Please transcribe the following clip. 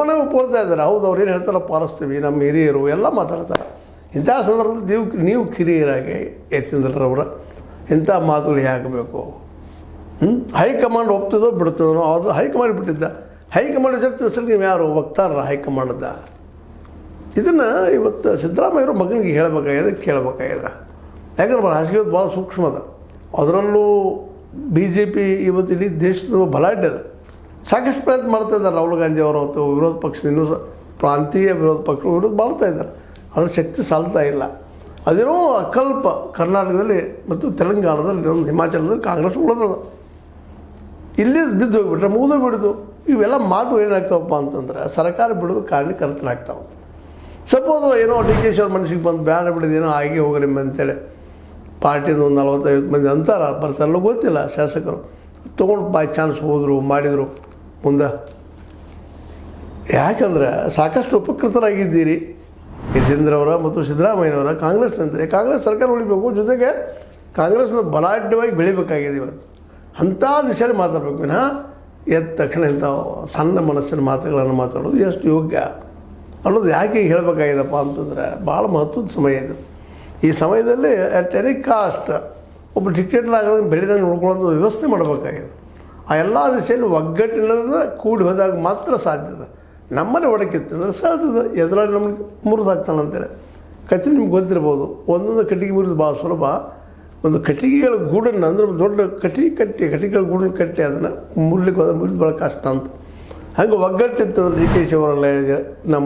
High command ಒಪ್ಕೊಳ್ತಾ ಇದ್ದಾರೆ. ಹೌದು, ಅವ್ರು ಏನು ಹೇಳ್ತಾರೆ ಪಾಲಿಸ್ತೀವಿ, ನಮ್ಮ ಹಿರಿಯರು ಎಲ್ಲ ಮಾತಾಡ್ತಾರೆ. ಇಂಥ ಸಂದರ್ಭದಲ್ಲಿ ನೀವು ಕಿರಿಯರಾಗಿ ಯತೀಂದ್ರರವರ ಇಂಥ ಮಾತುಗಳು ಹಾಕಬೇಕು. ಹೈಕಮಾಂಡ್ ಒಪ್ತದೋ ಬಿಡ್ತದೋ, ಅದು ಹೈಕಮಾಂಡ್ ಬಿಟ್ಟಿದ್ದ. ಹೈಕಮಾಂಡ್ ಜೊತೆ ನೀವು ಯಾರು ವಕ್ತಾರ ಹೈಕಮಾಂಡ್ದ? ಇದನ್ನು ಇವತ್ತು ಸಿದ್ದರಾಮಯ್ಯವರು ಮಗನಿಗೆ ಹೇಳಬೇಕಾಗಿದೆ, ಕೇಳಬೇಕಾಗಿದೆ. ಯಾಕಂದ್ರೆ ರಾಜಕೀಯದ ಭಾಳ ಸೂಕ್ಷ್ಮದ. ಅದರಲ್ಲೂ BJP ಇವತ್ತು ಇಡೀ ದೇಶದ ಬಲಾಢ್ಯ ಅದ. ಸಾಕಷ್ಟು ಪ್ರಯತ್ನ ಮಾಡ್ತಾಯಿದ್ದಾರೆ. ರಾಹುಲ್ ಗಾಂಧಿ ಅವರು ಅವತ್ತು ವಿರೋಧ ಪಕ್ಷ, ಇನ್ನೂ ಪ್ರಾಂತೀಯ ವಿರೋಧ ಪಕ್ಷ ವಿರೋಧ ಮಾಡ್ತಾಯಿದ್ದಾರೆ. ಅದರ ಶಕ್ತಿ ಸಾಲ್ತಾ ಇಲ್ಲ. ಅದೇನೋ ಅಕಲ್ಪ ಕರ್ನಾಟಕದಲ್ಲಿ ಮತ್ತು ತೆಲಂಗಾಣದಲ್ಲಿ, ಇನ್ನೊಂದು ಹಿಮಾಚಲದಲ್ಲಿ ಕಾಂಗ್ರೆಸ್ ಉಳಿದದ. ಇಲ್ಲಿ ಬಿದ್ದು ಹೋಗಿಬಿಟ್ರೆ ಮುಗಿದು ಬಿಡೋದು. ಇವೆಲ್ಲ ಮಾತು ಏನಾಗ್ತಾವಪ್ಪ ಅಂತಂದ್ರೆ ಸರ್ಕಾರ ಬಿಡೋದು ಕಾರಣಕರ್ತರಾಗ್ತಾವೆ. ಸಪೋಸ್ ಏನೋ DK ಅವ್ರ ಮನಸ್ಸಿಗೆ ಬಂದು ಬ್ಯಾಡ ಬಿಡೋದು, ಏನೋ ಆಗಿ ಹೋಗ್ರಿ ಅಂತೇಳಿ ಪಾರ್ಟಿಯಿಂದ ಒಂದು 40-50 ಮಂದಿ ಅಂತಾರೆ, ಬರ್ತಾರಲ್ಲ ಗೊತ್ತಿಲ್ಲ. ಶಾಸಕರು ತೊಗೊಂಡು ಬೈ ಚಾನ್ಸ್ ಹೋದರು, ಮಾಡಿದರು ಮುಂದೆ. ಯಾಕಂದ್ರೆ ಸಾಕಷ್ಟು ಉಪಕೃತರಾಗಿದ್ದೀರಿ ಯತೀಂದ್ರವರ ಮತ್ತು ಸಿದ್ದರಾಮಯ್ಯನವರ ಕಾಂಗ್ರೆಸ್ನಂತೆ. ಕಾಂಗ್ರೆಸ್ ಸರ್ಕಾರ ಉಳಿಬೇಕು, ಜೊತೆಗೆ ಕಾಂಗ್ರೆಸ್ನ ಬಲಾಢ್ಯವಾಗಿ ಬೆಳಿಬೇಕಾಗಿದೆ. ಇವತ್ತು ಅಂಥ ದಿಶೆಯಲ್ಲಿ ಮಾತಾಡಬೇಕು ವಿನಃ ಎದ್ದ ತಕ್ಷಣ ಇಂಥ ಸಣ್ಣ ಮನಸ್ಸಿನ ಮಾತುಗಳನ್ನು ಮಾತಾಡೋದು ಎಷ್ಟು ಯೋಗ್ಯ ಅನ್ನೋದು ಯಾಕೆ ಹೇಳಬೇಕಾಗಿದೆಪ್ಪ ಅಂತಂದರೆ ಭಾಳ ಮಹತ್ವದ ಸಮಯ ಇದು. ಈ ಸಮಯದಲ್ಲಿ ಅಟ್ ಎನಿ ಕಾಸ್ಟ್ ಒಬ್ಬ ಡಿಕ್ಟೇಟರ್ ಆಗೋದಂಗೆ ಬೆಳೆದಂಗೆ ನೋಡ್ಕೊಳ್ಳೋದು ವ್ಯವಸ್ಥೆ ಮಾಡಬೇಕಾಗಿದೆ. ಆ ಎಲ್ಲ ದಿಶೆಯಲ್ಲಿ ಒಗ್ಗಟ್ಟಿಲ್ಲದ ಕೂಡಿ ಹೋದಾಗ ಮಾತ್ರ ಸಾಧ್ಯದ. ನಮ್ಮನೆ ಒಡಕಿತ್ತಂದ್ರೆ ಸಾಧ್ಯದ ಎದುರಾಳಿ ನಮಗೆ ಮುರಿದಾಗ್ತಾನಂತೇಳಿ ಕಚೇರಿ ನಿಮ್ಗೆ ಗೊತ್ತಿರ್ಬೋದು. ಒಂದೊಂದು ಕಟ್ಟಿಗೆ ಮುರಿದು ಭಾಳ ಸುಲಭ. ಒಂದು ಕಟ್ಟಿಗೆಗಳ ಗೂಡನ್ನು ಅಂದರೆ ಒಂದು ದೊಡ್ಡ ಕಟ್ಟಿಗೆಗಳ ಗೂಡನ್ನು ಕಟ್ಟಿ ಅದನ್ನು ಮುರಿಲಿಕ್ಕೆ ಹೋದ್ರೆ ಮುರಿದು ಭಾಳ ಕಷ್ಟ ಅಂತ. ಹಂಗೆ ಒಗ್ಗಟ್ಟಿತ್ತಂದ್ರೆ DK ಅವರೆಲ್ಲ ನಮ್ಮ